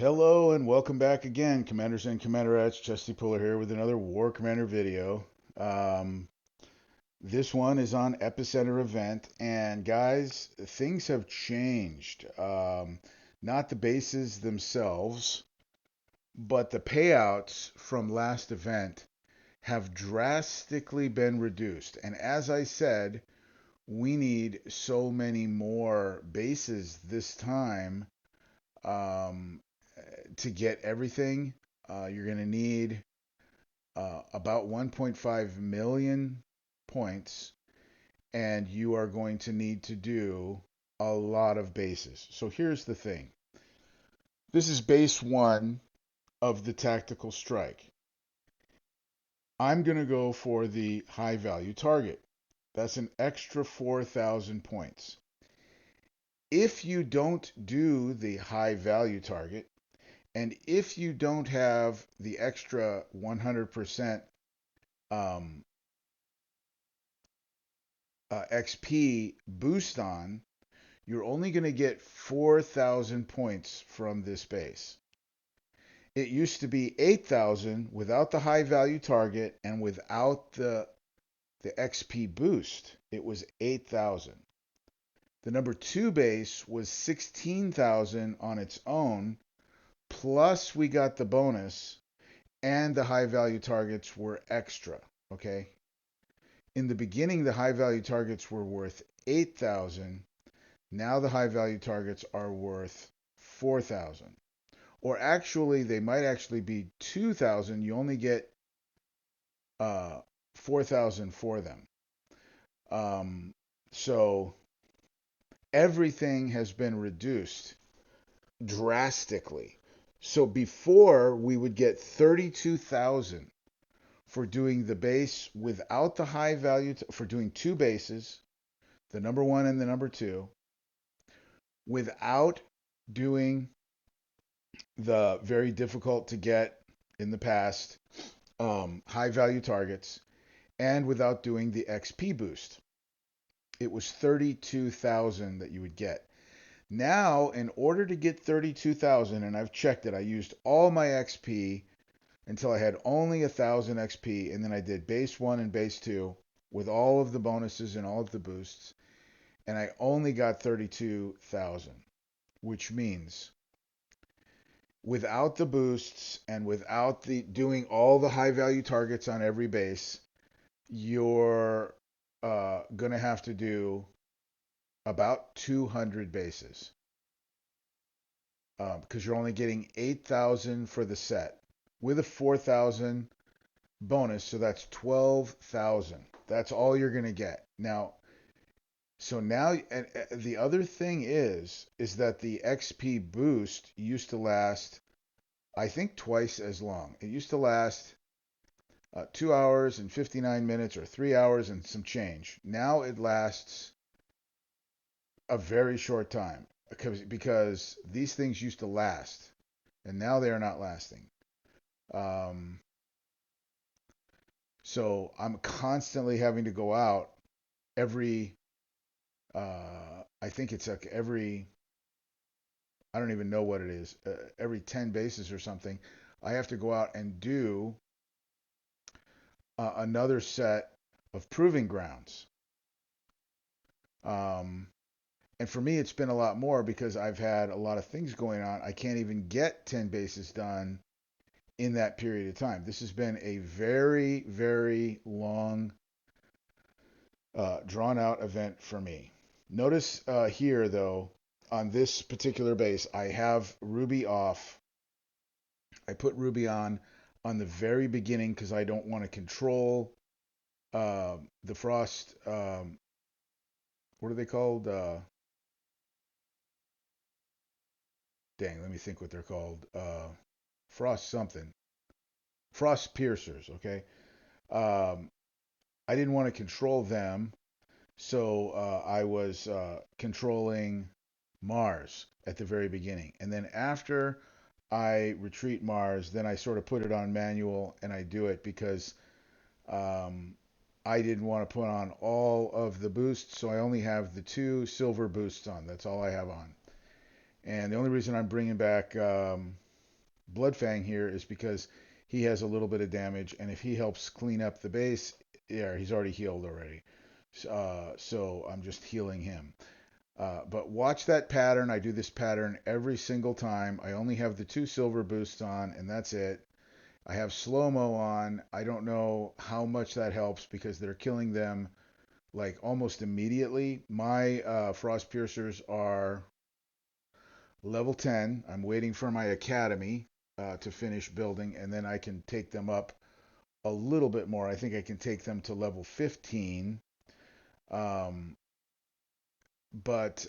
Hello and welcome back again, Commanders and Commanderettes. Chesty Puller here with another War Commander video. Um, this one is on Epicenter event, and guys, things have changed. Not the bases themselves, but the payouts from last event have drastically been reduced. And as I said, we need so many more bases this time um, to get everything. You're going to need about 1.5 million points, and you are going to need to do a lot of bases. So here's the thing. This is base one of the tactical strike. I'm going to go for the high value target. That's an extra 4,000 points. If you don't do the high value target, and if you don't have the extra 100% um, XP boost on, you're only going to get 4,000 points from this base. It used to be 8,000 without the high value target and without the XP boost. It was 8,000. The number two base was 16,000 on its own, plus we got the bonus, and the high value targets were extra. Okay. In the beginning, the high value targets were worth 8,000. Now the high value targets are worth 4,000. Or actually, they might actually be 2,000. You only get 4,000 for them. Um, so everything has been reduced drastically. So before we would get 32,000 for doing the base without the high value, for doing two bases, the number one and the number two, without doing the very difficult to get in the past high value targets, and without doing the XP boost. It was 32,000 that you would get. Now, in order to get 32,000, and I've checked it, I used all my XP until I had only 1,000 XP, and then I did base one and base two with all of the bonuses and all of the boosts, and I only got 32,000, which means without the boosts and without the doing all the high value targets on every base, you're gonna have to do about 200 bases because you're only getting 8,000 for the set with a 4,000 bonus, so that's 12,000. That's all you're gonna get now. So now, and the other thing is that the XP boost used to last, I think, twice as long. It used to last 2 hours and 59 minutes or 3 hours and some change. Now it lasts a very short time because these things used to last and now they are not lasting. Um, so I'm constantly having to go out every, I think it's like every, I don't even know what it is, every 10 bases or something. I have to go out and do another set of proving grounds. Um, And for me, it's been a lot more because I've had a lot of things going on. I can't even get 10 bases done in that period of time. This has been a very, very long, drawn out event for me. Notice here, though, on this particular base, I have Ruby off. I put Ruby on the very beginning because I don't want to control the frost. What are they called? Dang, let me think what they're called. Frost something. Frost piercers, okay? Um, I didn't want to control them, so I was controlling Mars at the very beginning. And then after I retreat Mars, then I sort of put it on manual and I do it because um, I didn't want to put on all of the boosts, so I only have the two silver boosts on. That's all I have on. And the only reason I'm bringing back Bloodfang here is because he has a little bit of damage, and if he helps clean up the base, yeah, he's already healed already. So I'm just healing him. But watch that pattern. I do this pattern every single time. I only have the 2 silver boosts on, and that's it. I have slow-mo on. I don't know how much that helps because they're killing them like almost immediately. My frost piercers are level 10. I'm waiting for my academy to finish building, and then I can take them up a little bit more. I think I can take them to level 15. Um, but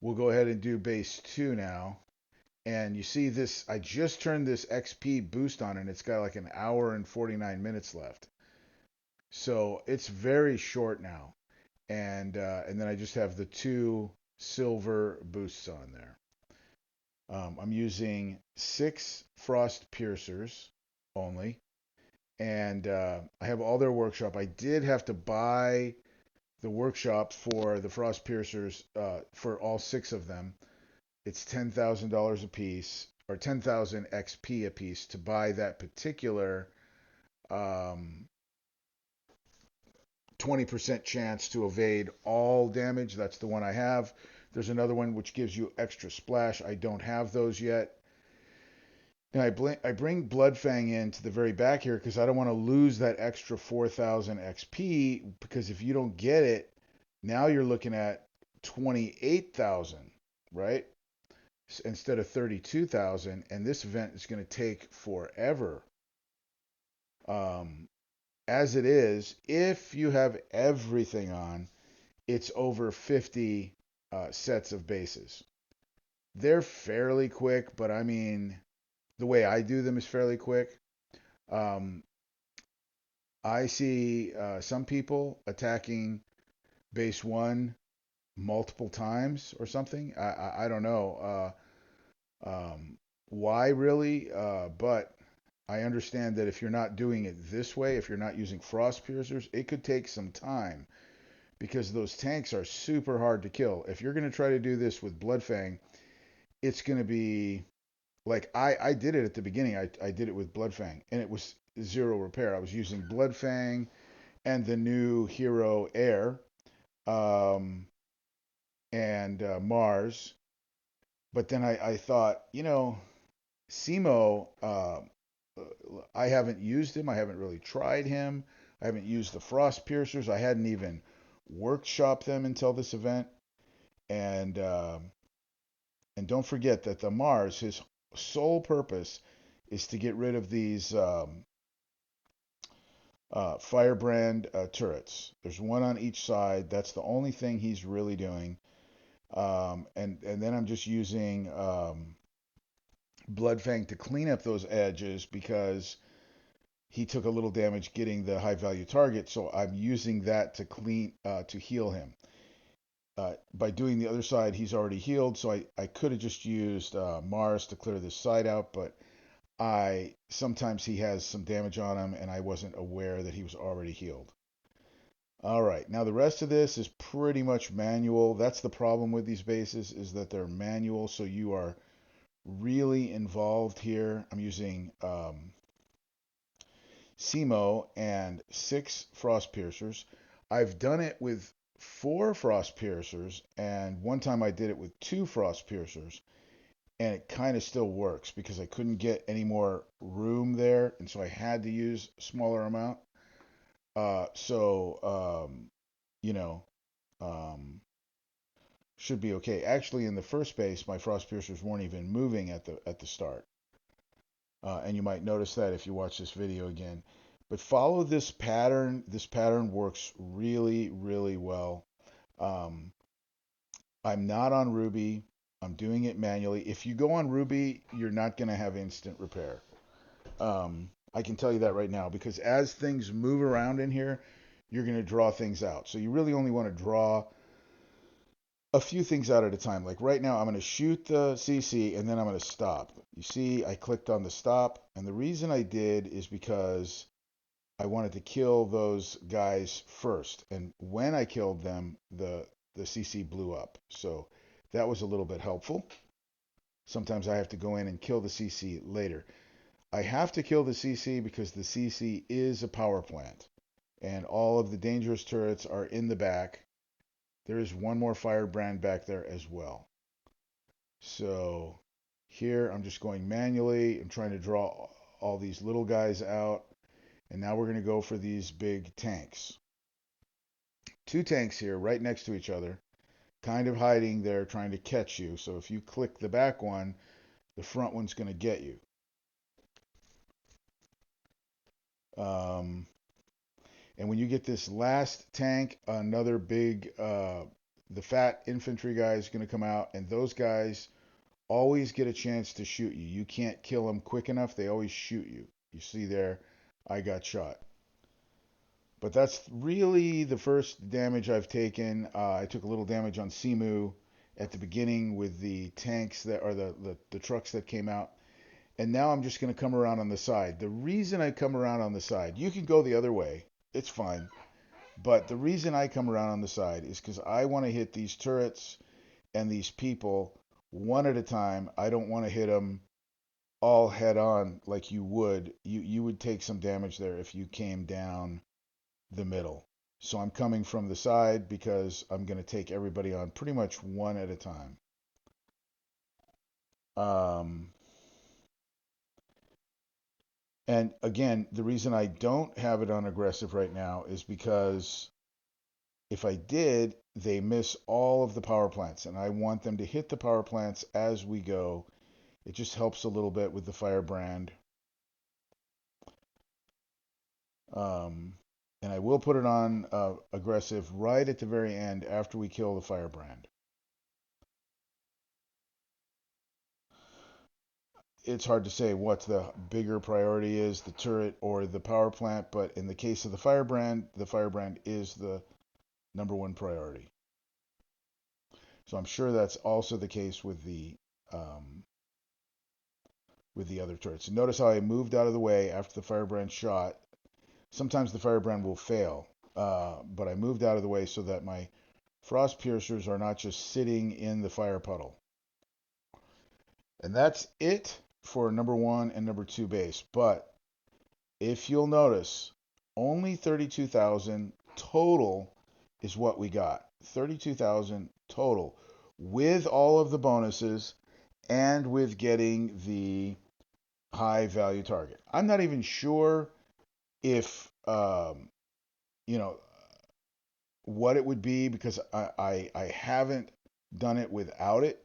we'll go ahead and do base 2 now. And you see this, I just turned this XP boost on, and it's got like an hour and 49 minutes left. So it's very short now. And then I just have the 2 silver boosts on there. I'm using 6 frost piercers only, and I have all their workshop. I did have to buy the workshop for the frost piercers for all 6 of them. It's $10,000 a piece, or 10,000 XP a piece to buy that particular um, 20% chance to evade all damage. That's the one I have. There's another one which gives you extra splash. I don't have those yet. And I bring Bloodfang in to the very back here because I don't want to lose that extra 4,000 XP, because if you don't get it, now you're looking at 28,000, right? Instead of 32,000, and this event is going to take forever. Um, as it is, if you have everything on, it's over 50 sets of bases. They're fairly quick, but I mean, the way I do them is fairly quick. Um, I see some people attacking base 1 multiple times or something. I don't know why really, but I understand that if you're not doing it this way, if you're not using frost piercers, it could take some time because those tanks are super hard to kill. If you're going to try to do this with Bloodfang, it's going to be like I did it at the beginning. I did it with Bloodfang, and it was 0 repair. I was using Bloodfang and the new hero Air um, and Mars. But then I thought, Simo, I haven't used him. I haven't really tried him. I haven't used the Frost Piercers. I hadn't even workshopped them until this event. And don't forget that the Mars, his sole purpose is to get rid of these Firebrand turrets. There's one on each side. That's the only thing he's really doing. And then I'm just using Bloodfang to clean up those edges because he took a little damage getting the high value target. So I'm using that to heal him. By doing the other side, he's already healed. So I could have just used Mars to clear this side out, but sometimes he has some damage on him, and I wasn't aware that he was already healed. All right, now the rest of this is pretty much manual. That's the problem with these bases, is that they're manual, so you are really involved here. I'm using Simo and 6 frost piercers. I've done it with 4 frost piercers, and one time I did it with 2 frost piercers, and it kind of still works because I couldn't get any more room there, and so I had to use a smaller amount. So you know, um, should be okay. Actually, in the first base, my frost piercers weren't even moving at the start, and you might notice that if you watch this video again. But follow this pattern. This pattern works really, really well. Um, I'm not on Ruby. I'm doing it manually. If you go on Ruby, you're not going to have instant repair. I can tell you that right now because as things move around in here, you're going to draw things out. So you really only want to draw a few things out at a time. Like right now, I'm going to shoot the CC and then I'm going to stop. You see, I clicked on the stop, and the reason I did is because I wanted to kill those guys first. And when I killed them, the CC blew up. So that was a little bit helpful. Sometimes I have to go in and kill the CC later. I have to kill the CC because the CC is a power plant, and all of the dangerous turrets are in the back. There is one more firebrand back there as well. So here I'm just going manually. I'm trying to draw all these little guys out. And now we're going to go for these big tanks. Two tanks here right next to each other, kind of hiding there, trying to catch you. So if you click the back one, the front one's going to get you. Um, and when you get this last tank, another big, the fat infantry guy is going to come out, and those guys always get a chance to shoot you. You can't kill them quick enough. They always shoot you. You see there, I got shot. But that's really the first damage I've taken. I took a little damage on Simu at the beginning with the tanks that are the trucks that came out. And now I'm just going to come around on the side. The reason I come around on the side, you can go the other way. It's fine. But the reason I come around on the side is because I want to hit these turrets and these people one at a time. I don't want to hit them all head on like you would. You would take some damage there if you came down the middle. So I'm coming from the side because I'm going to take everybody on pretty much one at a time. Um, and again, the reason I don't have it on aggressive right now is because if I did, they miss all of the power plants, and I want them to hit the power plants as we go. It just helps a little bit with the firebrand. Um, and I will put it on aggressive right at the very end after we kill the firebrand. It's hard to say what the bigger priority is, the turret or the power plant, but in the case of the firebrand is the number one priority. So I'm sure that's also the case um, with the other turrets. Notice how I moved out of the way after the firebrand shot. Sometimes the firebrand will fail, but I moved out of the way so that my frost piercers are not just sitting in the fire puddle. And that's it for number one and number two base. But if you'll notice, only 32,000 total is what we got. 32,000 total with all of the bonuses and with getting the high value target. I'm not even sure if, you know, what it would be because I haven't done it without it.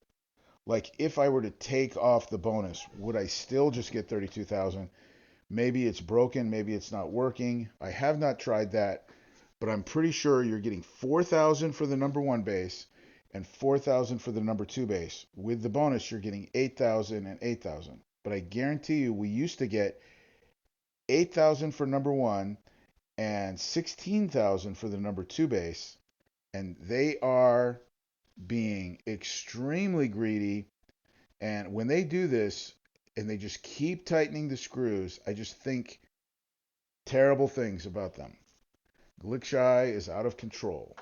Like if I were to take off the bonus, would I still just get 32,000? Maybe it's broken, maybe it's not working. I have not tried that, but I'm pretty sure you're getting 4,000 for the number one base and 4,000 for the number two base. With the bonus, you're getting 8,000 and 8,000. But I guarantee you, we used to get 8,000 for number one and 16,000 for the number two base, and they are being extremely greedy. And when they do this and they just keep tightening the screws, I just think terrible things about them. Glickshy is out of control.